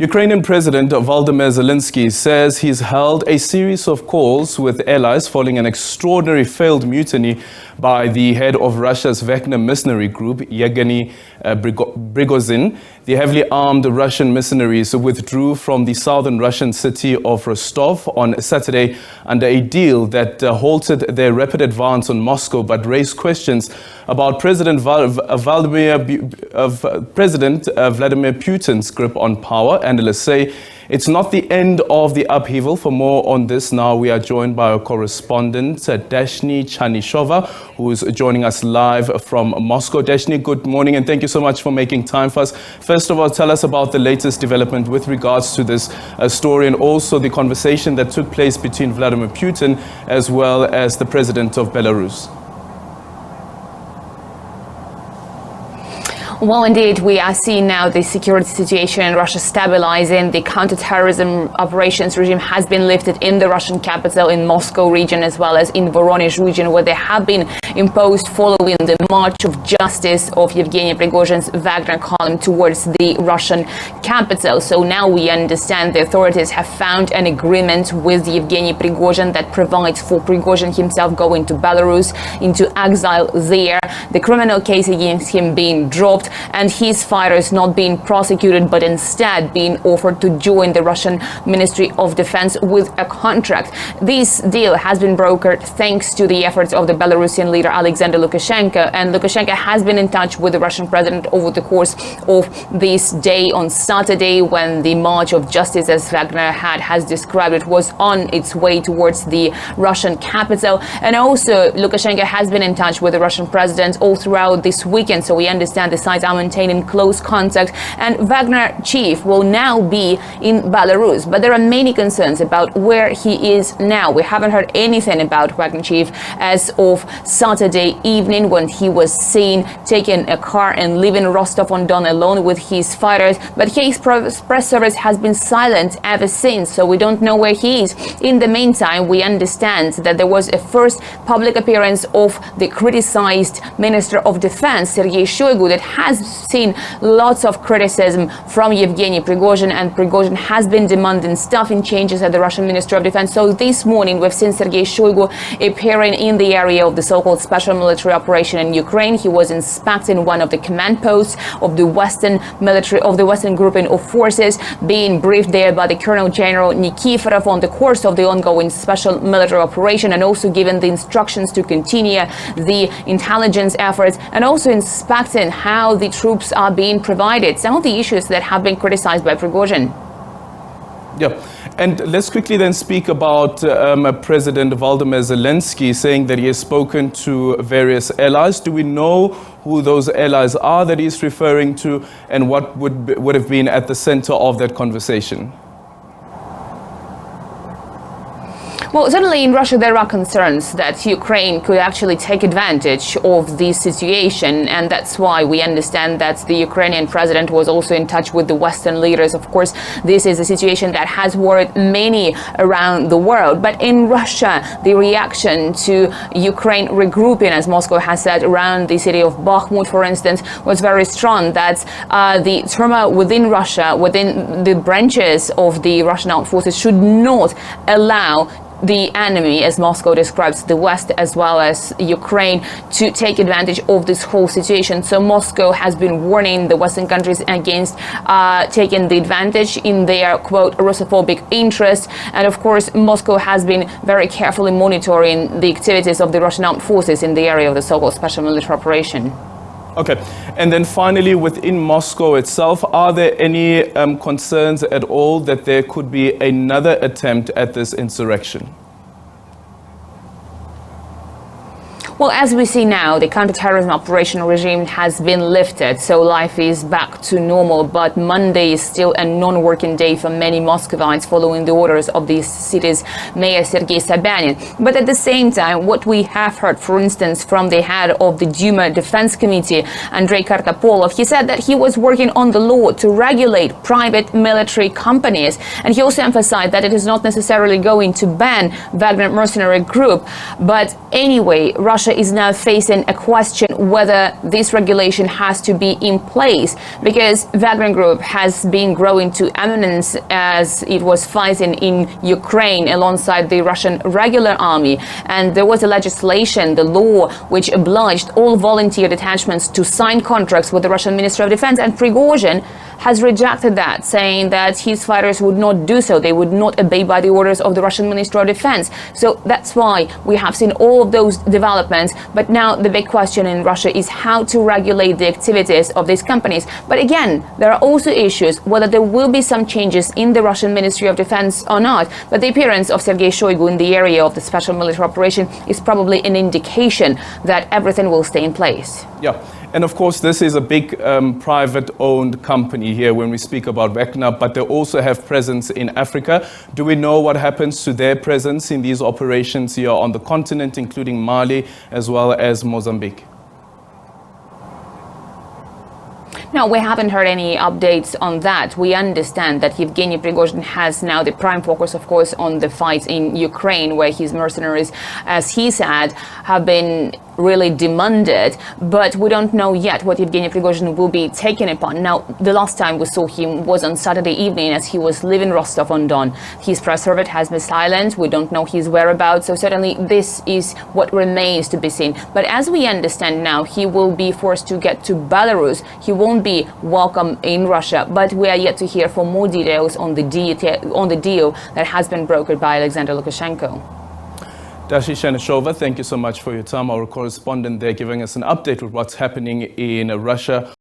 Ukrainian President Volodymyr Zelenskyy says he's held a series of calls with allies following an extraordinary failed mutiny by the head of Russia's Wagner mercenary group, Yevgeny Prigozhin. The heavily armed Russian mercenaries withdrew from the southern Russian city of Rostov on Saturday under a deal that halted their rapid advance on Moscow, but raised questions about President Vladimir Putin's grip on power. Analysts say it's not the end of the upheaval. For more on this now, we are joined by our correspondent, Dasha Chernyshova, who is joining us live from Moscow. Dasha, good morning, and thank you so much for making time for us. First of all, tell us about the latest development with regards to this story, and also the conversation that took place between Vladimir Putin as well as the president of Belarus. Well, indeed, we are seeing now the security situation in Russia stabilizing. The counter-terrorism operations regime has been lifted in the Russian capital, in Moscow region, as well as in Voronezh region, where they have been imposed following the march of justice of Yevgeny Prigozhin's Wagner column towards the Russian capital. So now we understand the authorities have found an agreement with Yevgeny Prigozhin that provides for Prigozhin himself going to Belarus into exile there. The criminal case against him being dropped, and his fighters not being prosecuted, but instead being offered to join the Russian Ministry of Defense with a contract. This deal has been brokered thanks to the efforts of the Belarusian leader Alexander Lukashenko, and Lukashenko has been in touch with the Russian president over the course of this day on Saturday, when the March of Justice, as Wagner has described it, was on its way towards the Russian capital. And also Lukashenko has been in touch with the Russian president all throughout this weekend, so we understand the sides are maintaining close contact, and Wagner chief will now be in Belarus. But there are many concerns about where he is now. We haven't heard anything about Wagner chief as of Saturday evening, when he was seen taking a car and leaving Rostov-on-Don alone with his fighters. But his press service has been silent ever since, so we don't know where he is. In the meantime, we understand that there was a first public appearance of the criticized Minister of Defense, Sergei Shoigu, that has seen lots of criticism from Yevgeny Prigozhin, and Prigozhin has been demanding staffing changes at the Russian Ministry of Defense. So this morning we've seen Sergei Shoigu appearing in the area of the so-called special military operation in Ukraine. He was inspecting one of the command posts of the Western grouping of forces, being briefed there by the Colonel General Nikiforov on the course of the ongoing special military operation, and also given the instructions to continue the intelligence efforts, and also inspecting how the troops are being provided. Some of the issues that have been criticized by Prigozhin. Yeah, and let's quickly then speak about President Volodymyr Zelenskyy saying that he has spoken to various allies. Do we know who those allies are that he's referring to, and what would have been at the center of that conversation? Well, certainly in Russia there are concerns that Ukraine could actually take advantage of this situation, and that's why we understand that the Ukrainian president was also in touch with the Western leaders. Of course, this is a situation that has worried many around the world. But in Russia, the reaction to Ukraine regrouping, as Moscow has said, around the city of Bakhmut, for instance, was very strong. That the turmoil within Russia, within the branches of the Russian armed forces, should not allow the enemy, as Moscow describes the West as well as Ukraine, to take advantage of this whole situation. So Moscow has been warning the Western countries against taking the advantage in their, quote, Russophobic interests. And of course, Moscow has been very carefully monitoring the activities of the Russian armed forces in the area of the so-called special military operation. Okay, and then finally, within Moscow itself, are there any concerns at all that there could be another attempt at this insurrection? Well, as we see now, the counter-terrorism operation regime has been lifted, so life is back to normal. But Monday is still a non-working day for many Muscovites, following the orders of the city's mayor Sergei Sobyanin. But at the same time, what we have heard, for instance, from the head of the Duma Defense Committee, Andrei Kartopolov, he said that he was working on the law to regulate private military companies. And he also emphasized that it is not necessarily going to ban Wagner mercenary group. But anyway, Russia Russia is now facing a question whether this regulation has to be in place, because Wagner Group has been growing to eminence as it was fighting in Ukraine alongside the Russian regular army. And there was a legislation, the law, which obliged all volunteer detachments to sign contracts with the Russian Ministry of Defense. And Prigozhin has rejected that, saying that his fighters would not do so. They would not obey by the orders of the Russian Ministry of Defense. So that's why we have seen all of those developments. But now the big question in Russia is how to regulate the activities of these companies. But again, there are also issues whether there will be some changes in the Russian Ministry of Defense or not. But the appearance of Sergei Shoigu in the area of the special military operation is probably an indication that everything will stay in place. Yeah. And of course, this is a big private-owned company here when we speak about Wagner, but they also have presence in Africa. Do we know what happens to their presence in these operations here on the continent, including Mali as well as Mozambique? No, we haven't heard any updates on that. We understand that Yevgeny Prigozhin has now the prime focus, of course, on the fight in Ukraine, where his mercenaries, as he said, have been really demanded, but we don't know yet what Yevgeny Prigozhin will be taken upon. Now, the last time we saw him was on Saturday evening as he was leaving Rostov-on-Don. His press service has been silent. We don't know his whereabouts, so certainly this is what remains to be seen. But as we understand now, he will be forced to get to Belarus. He won't be welcome in Russia, but we are yet to hear for more details on the deal that has been brokered by Alexander Lukashenko. Dasha Chernyshova, thank you so much for your time. Our correspondent there giving us an update with what's happening in Russia.